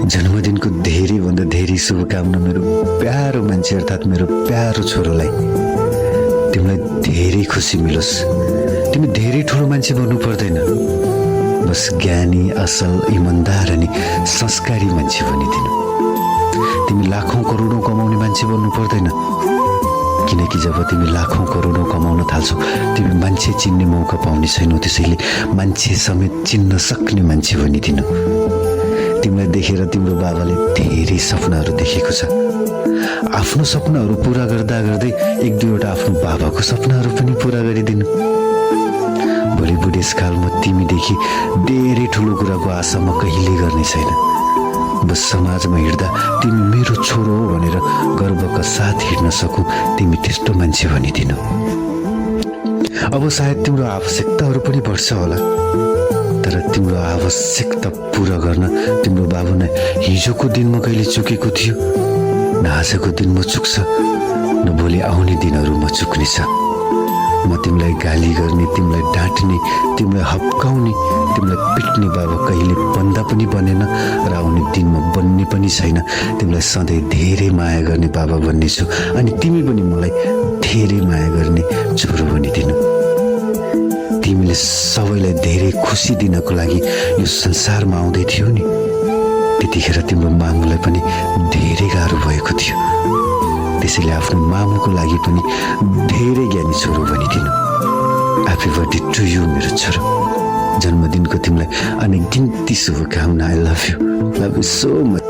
जन्मदिनको धेरैभन्दा धेरै शुभकामना मेरो प्यारो मान्छे अर्थात् मेरो प्यारो छोरोलाई। तिमीलाई धेरै खुसी मिलोस्। तिमी धेरै ठुलो मान्छे बन्नु पर्दैन, बस ज्ञानी, असल, इमान्दार अनि संस्कारी मान्छे बनिदिनु। तिमी लाखौं करोडौं कमाउने मान्छे बन्नु पर्दैन, किनकि जब तिमी लाखौं करोडौं कमाउन थाल्छौ तिमी मान्छे चिन्ने मौका पाउने छैनौ। त्यसैले मान्छे समेत चिन्न सक्ने मान्छे बनिदिनु। तिमीलाई देखेर तिम्रो बाबाले धेरै सपनाहरू देखेको छ। आफ्नो सपनाहरू पूरा गर्दा गर्दै एक दुईवटा आफ्नो बाबाको सपनाहरू पनि पूरा गरिदिनु। भोलि बुढेसकालमा तिमीदेखि धेरै ठुलो कुराको आशा म कहिले गर्ने छैन। बस समाजमा हिँड्दा तिमी मेरो छोरो हो भनेर गर्वका साथ हिँड्न सकू, तिमी त्यस्तो मान्छे बनिदिनु। अब सायद तिम्रो आवश्यकताहरू पनि बढ्छ होला, तर तिम्रो आवश्यकता पूरा गर्न तिम्रो बाबु नै हिजोको दिनमा कहिले चुकेको थियो, न आजको दिनमा चुक्छ, न भोलि आउने दिनहरूमा चुक्नेछ। म तिमीलाई गाली गर्ने, तिमीलाई डाँट्ने, तिमीलाई हप्काउने, तिमीलाई पिट्ने बाबा कहिले बन्दा पनि बनेन र आउने दिनमा बन्ने पनि छैन। तिमीलाई सधैँ धेरै माया गर्ने बाबा बन्नेछु अनि तिमी पनि मलाई धेरै माया गर्ने छोरो बनिदिनु। तिमीले सबैलाई धेरै खुसी दिनको लागि यो संसारमा आउँदै थियो नि, त्यतिखेर तिम्रो मामुलाई पनि धेरै गाह्रो भएको थियो। त्यसैले आफ्नो मामुको लागि पनि धेरै ज्ञानी छोरो बनिदिनु। ह्यापी बर्थडे टु यु मेरो छोरो। जन्मदिनको तिमीलाई अनेक गिन्ती शुभकामना। I love you so much.